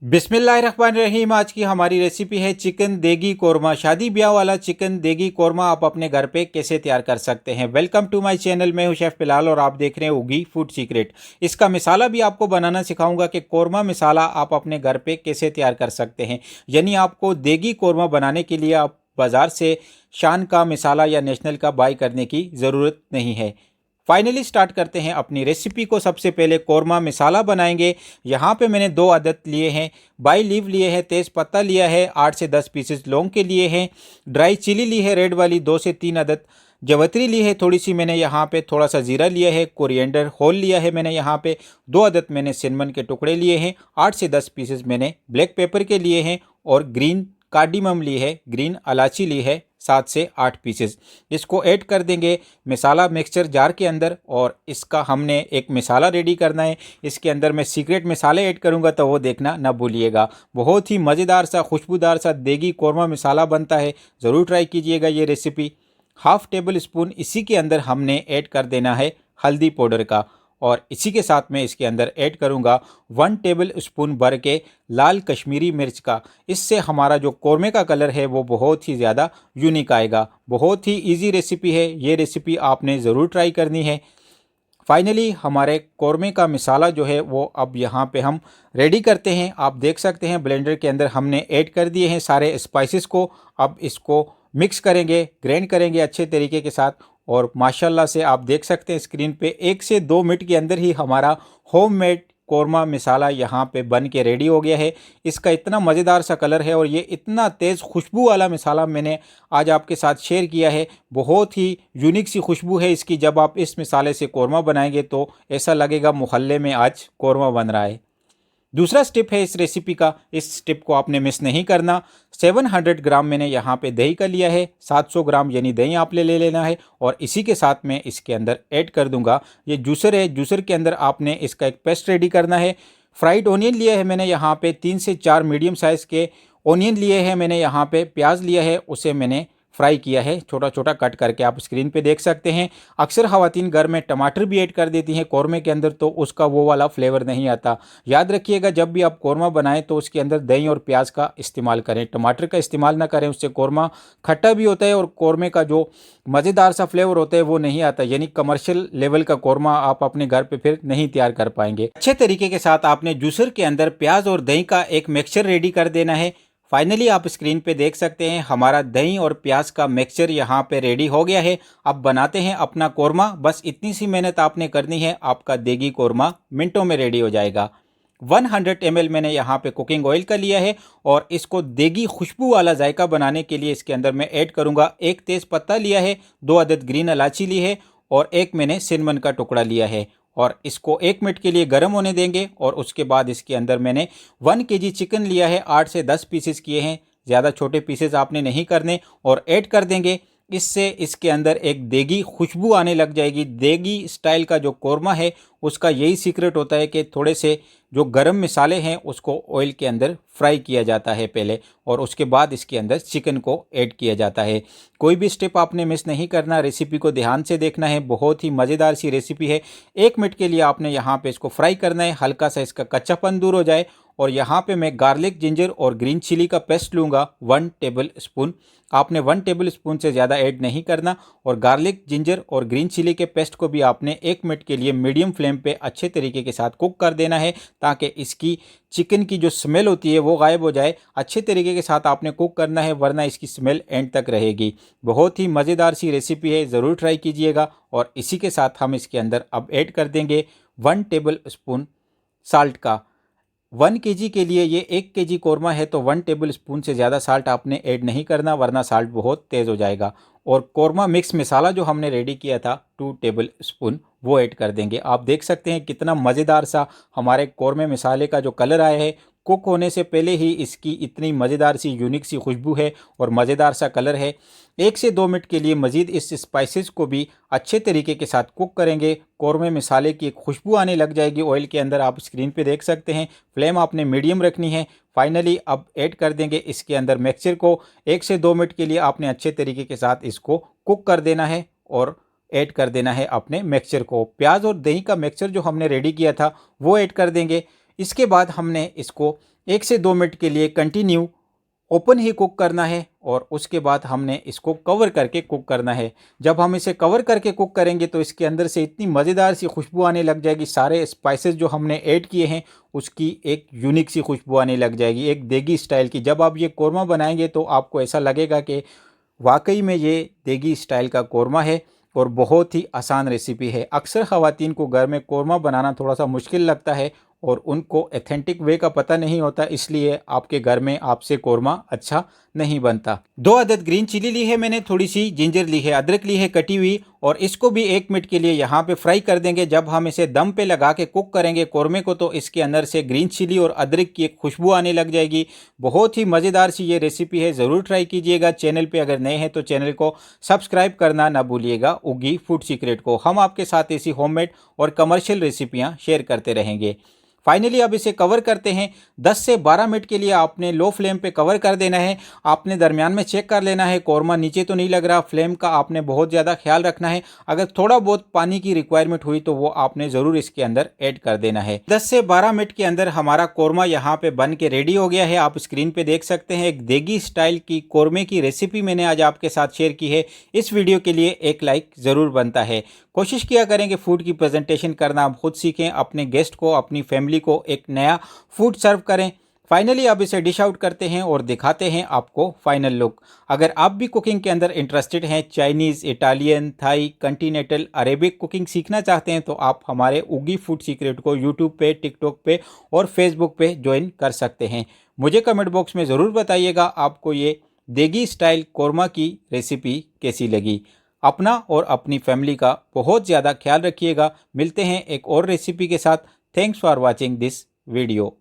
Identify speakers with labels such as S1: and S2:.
S1: बिस्मिल्लाहिर्रहमानिर्रहीम। आज की हमारी रेसिपी है चिकन देगी कोरमा। शादी ब्याह वाला चिकन देगी कोरमा आप अपने घर पे कैसे तैयार कर सकते हैं। Welcome to my channel. मैं हूं शेफ़ बिलाल और आप देख रहे हैं उगी फूड सीक्रेट। इसका मिसाला भी आपको बनाना सिखाऊंगा कि कोरमा मिसाला आप अपने घर पे कैसे तैयार कर सकते हैं। यानी आपको देगी कोरमा बनाने के लिए आप बाज़ार से शान का मिसाला या नेशनल का बाई करने की ज़रूरत नहीं है। फाइनली स्टार्ट करते हैं अपनी रेसिपी को। सबसे पहले कोरमा मिसाला बनाएंगे। यहाँ पे मैंने 2 अदद लिए हैं, बाई लीव लिए हैं, तेज़ पत्ता लिया है, 8 से 10 पीसेस लौंग के लिए हैं, ड्राई चिली ली है रेड वाली 2 से 3 अदद, जवतरी ली है थोड़ी सी मैंने यहाँ पे, थोड़ा सा ज़ीरा लिया है, कोरिएंडर होल लिया है मैंने यहाँ पे, 2 अदद मैंने सिनमन के टुकड़े लिए हैं, 8 से 10 पीसेस मैंने ब्लैक पेपर के लिए हैं और ग्रीन कार्डिमम ली है, ग्रीन इलायची ली है 7 से 8 पीसेस। इसको ऐड कर देंगे मिसाला मिक्सचर जार के अंदर और इसका हमने एक मिसाला रेडी करना है। इसके अंदर मैं सीक्रेट मिसाले ऐड करूंगा तो वो देखना ना भूलिएगा। बहुत ही मज़ेदार सा खुशबूदार सा देगी कोरमा मिसाला बनता है, ज़रूर ट्राई कीजिएगा ये रेसिपी। हाफ़ टेबल स्पून इसी के अंदर हमने ऐड कर देना है हल्दी पाउडर का और इसी के साथ में इसके अंदर ऐड करूंगा 1 टेबल स्पून भर के लाल कश्मीरी मिर्च का। इससे हमारा जो कोरमे का कलर है वो बहुत ही ज़्यादा यूनिक आएगा। बहुत ही इजी रेसिपी है, ये रेसिपी आपने ज़रूर ट्राई करनी है। फाइनली हमारे कोरमे का मिसाला जो है वो अब यहाँ पे हम रेडी करते हैं। आप देख सकते हैं ब्लेंडर के अंदर हमने ऐड कर दिए हैं सारे स्पाइसेस को। अब इसको मिक्स करेंगे, ग्राइंड करेंगे अच्छे तरीके के साथ और माशाल्लाह से आप देख सकते हैं स्क्रीन पे 1 से 2 मिनट के अंदर ही हमारा होममेड कोरमा मिसाला यहाँ पे बन के रेडी हो गया है। इसका इतना मज़ेदार सा कलर है और ये इतना तेज़ खुशबू वाला मिसाला मैंने आज आपके साथ शेयर किया है। बहुत ही यूनिक सी खुशबू है इसकी। जब आप इस मिसाले से कोरमा बनाएंगे तो ऐसा लगेगा मोहल्ले में आज कोरमा बन रहा है। दूसरा स्टेप है इस रेसिपी का, इस स्टेप को आपने मिस नहीं करना। 700 ग्राम मैंने यहाँ पे दही का लिया है, 700 ग्राम यानी दही आप ले लेना है और इसी के साथ में इसके अंदर ऐड कर दूंगा ये जूसर है। जूसर के अंदर आपने इसका एक पेस्ट रेडी करना है। फ्राइड ऑनियन लिया है मैंने यहाँ पे, 3 से 4 मीडियम साइज़ के ऑनियन लिए हैं मैंने यहाँ पे। प्याज लिया है, उसे मैंने फ्राई किया है छोटा छोटा कट करके, आप स्क्रीन पे देख सकते हैं। अक्सर ख़वातीन घर में टमाटर भी ऐड कर देती हैं कोरमे के अंदर, तो उसका वो वाला फ्लेवर नहीं आता। याद रखिएगा जब भी आप कोरमा बनाएं तो उसके अंदर दही और प्याज का इस्तेमाल करें, टमाटर का इस्तेमाल ना करें। उससे कोरमा खट्टा भी होता है और कोरमे का जो मज़ेदार सा फ्लेवर होता है वो नहीं आता। यानी कमर्शियल लेवल का कोरमा आप अपने घर पे फिर नहीं तैयार कर पाएंगे। अच्छे तरीके के साथ आपने जूसर के अंदर प्याज और दही का एक मिक्सचर रेडी कर देना है। फाइनली आप स्क्रीन पे देख सकते हैं हमारा दही और प्याज का मिक्सचर यहाँ पे रेडी हो गया है। अब बनाते हैं अपना कोरमा। बस इतनी सी मेहनत आपने करनी है, आपका देगी कोरमा मिनटों में रेडी हो जाएगा। 100 ml मैंने यहाँ पे कुकिंग ऑयल का लिया है और इसको देगी खुशबू वाला जायका बनाने के लिए इसके अंदर मैं ऐड करूँगा 1 तेज़ पत्ता लिया है, 2 अदद ग्रीन इलायची ली है और 1 मैंने सिनमन का टुकड़ा लिया है और इसको 1 मिनट के लिए गर्म होने देंगे। और उसके बाद इसके अंदर मैंने 1 केजी चिकन लिया है, 8 से 10 पीसेस किए हैं, ज़्यादा छोटे पीसेस आपने नहीं करने, और ऐड कर देंगे। इससे इसके अंदर एक देगी खुशबू आने लग जाएगी। देगी स्टाइल का जो कोरमा है उसका यही सीक्रेट होता है कि थोड़े से जो गरम मिसाले हैं उसको ऑयल के अंदर फ्राई किया जाता है पहले और उसके बाद इसके अंदर चिकन को ऐड किया जाता है। कोई भी स्टेप आपने मिस नहीं करना, रेसिपी को ध्यान से देखना है। बहुत ही मज़ेदार सी रेसिपी है। 1 मिनट के लिए आपने यहाँ पे इसको फ्राई करना है, हल्का सा इसका कच्चापन दूर हो जाए। और यहाँ पे मैं गार्लिक, जिंजर और ग्रीन चिली का पेस्ट लूँगा 1 टेबल स्पून। आपने 1 टेबल स्पून से ज़्यादा ऐड नहीं करना। और गार्लिक, जिंजर और ग्रीन चिली के पेस्ट को भी आपने 1 मिनट के लिए मीडियम फ्लेम पे अच्छे तरीके के साथ कुक कर देना है ताकि इसकी चिकन की जो स्मेल होती है वो गायब हो जाए। अच्छे तरीके के साथ आपने कुक करना है वरना इसकी स्मेल एंड तक रहेगी। बहुत ही मज़ेदार सी रेसिपी है, ज़रूर ट्राई कीजिएगा। और इसी के साथ हम इसके अंदर अब ऐड कर देंगे 1 टेबल स्पून साल्ट का। 1 केजी के लिए ये 1 केजी कोरमा है तो 1 टेबल स्पून से ज़्यादा साल्ट आपने ऐड नहीं करना वरना साल्ट बहुत तेज़ हो जाएगा। और कोरमा मिक्स मसाला जो हमने रेडी किया था 2 टेबल स्पून वो ऐड कर देंगे। आप देख सकते हैं कितना मज़ेदार सा हमारे कोरमे मसाले का जो कलर आया है। कुक होने से पहले ही इसकी इतनी मज़ेदार सी यूनिक सी खुशबू है और मज़ेदार सा कलर है। 1 से 2 मिनट के लिए मज़ीद इस स्पाइसेस को भी अच्छे तरीके के साथ कुक करेंगे। कोरमे मसाले की एक खुशबू आने लग जाएगी ऑयल के अंदर, आप स्क्रीन पे देख सकते हैं। फ्लेम आपने मीडियम रखनी है। फाइनली अब ऐड कर देंगे इसके अंदर मिक्सचर को। 1 से 2 मिनट के लिए आपने अच्छे तरीके के साथ इसको कुक कर देना है और ऐड कर देना है अपने मिक्सचर को। प्याज और दही का मिक्सचर जो हमने रेडी किया था वो ऐड कर देंगे। इसके बाद हमने इसको 1 से 2 मिनट के लिए कंटिन्यू ओपन ही कुक करना है और उसके बाद हमने इसको कवर करके कुक करना है। जब हम इसे कवर करके कुक करेंगे तो इसके अंदर से इतनी मज़ेदार सी खुशबू आने लग जाएगी, सारे स्पाइसेस जो हमने ऐड किए हैं उसकी एक यूनिक सी खुशबू आने लग जाएगी, एक देगी स्टाइल की। जब आप ये कोरमा बनाएंगे तो आपको ऐसा लगेगा कि वाकई में ये देगी स्टाइल का कोरमा है और बहुत ही आसान रेसिपी है। अक्सर ख़वातीन को घर में कोरमा बनाना थोड़ा सा मुश्किल लगता है और उनको ऑथेंटिक वे का पता नहीं होता, इसलिए आपके घर में आपसे कोरमा अच्छा नहीं बनता। 2 अदद ग्रीन चिली ली है मैंने, थोड़ी सी जिंजर ली है, अदरक ली है कटी हुई और इसको भी 1 मिनट के लिए यहाँ पे फ्राई कर देंगे। जब हम इसे दम पे लगा के कुक करेंगे कोरमे को तो इसके अंदर से ग्रीन चिली और अदरक की एक खुशबू आने लग जाएगी। बहुत ही मज़ेदार सी ये रेसिपी है, ज़रूर ट्राई कीजिएगा। चैनल पे अगर नए हैं तो चैनल को सब्सक्राइब करना ना भूलिएगा। उगी फूड सीक्रेट को हम आपके साथ ऐसी होममेड और कमर्शियल रेसिपियाँ शेयर करते रहेंगे। फाइनली अब इसे कवर करते हैं। 10 से 12 मिनट के लिए आपने लो फ्लेम पे कवर कर देना है। आपने दरमियान में चेक कर लेना है कोरमा नीचे तो नहीं लग रहा। फ्लेम का आपने बहुत ज़्यादा ख्याल रखना है। अगर थोड़ा बहुत पानी की रिक्वायरमेंट हुई तो वो आपने ज़रूर इसके अंदर ऐड कर देना है। 10 से 12 मिनट के अंदर हमारा कोरमा यहाँ पे बन के रेडी हो गया है। आप स्क्रीन पे देख सकते हैं एक देगी स्टाइल की कोरमे की रेसिपी मैंने आज आपके साथ शेयर की है। इस वीडियो के लिए एक लाइक ज़रूर बनता है। कोशिश किया करें कि फूड की प्रेजेंटेशन करना आप खुद सीखें, अपने गेस्ट को, अपनी फैमिली को एक नया फूड सर्व करें। फाइनली अब इसे डिश आउट करते हैं और दिखाते हैं आपको फाइनल लुक। अगर आप भी कुकिंग के अंदर इंटरेस्टेड हैं, Chinese, Italian, Thai, continental, Arabic cooking सीखना चाहते हैं तो आप हमारे उगी फूड सीक्रेट को यूट्यूब पे, टिकटॉक पे और फेसबुक पे ज्वाइन कर सकते हैं। मुझे कमेंट बॉक्स में ज़रूर बताइएगा आपको ये देगी स्टाइल कोरमा की रेसिपी कैसी लगी। अपना और अपनी फैमिली का बहुत ज़्यादा ख्याल रखिएगा। मिलते हैं एक और रेसिपी के साथ। Thanks for watching this video.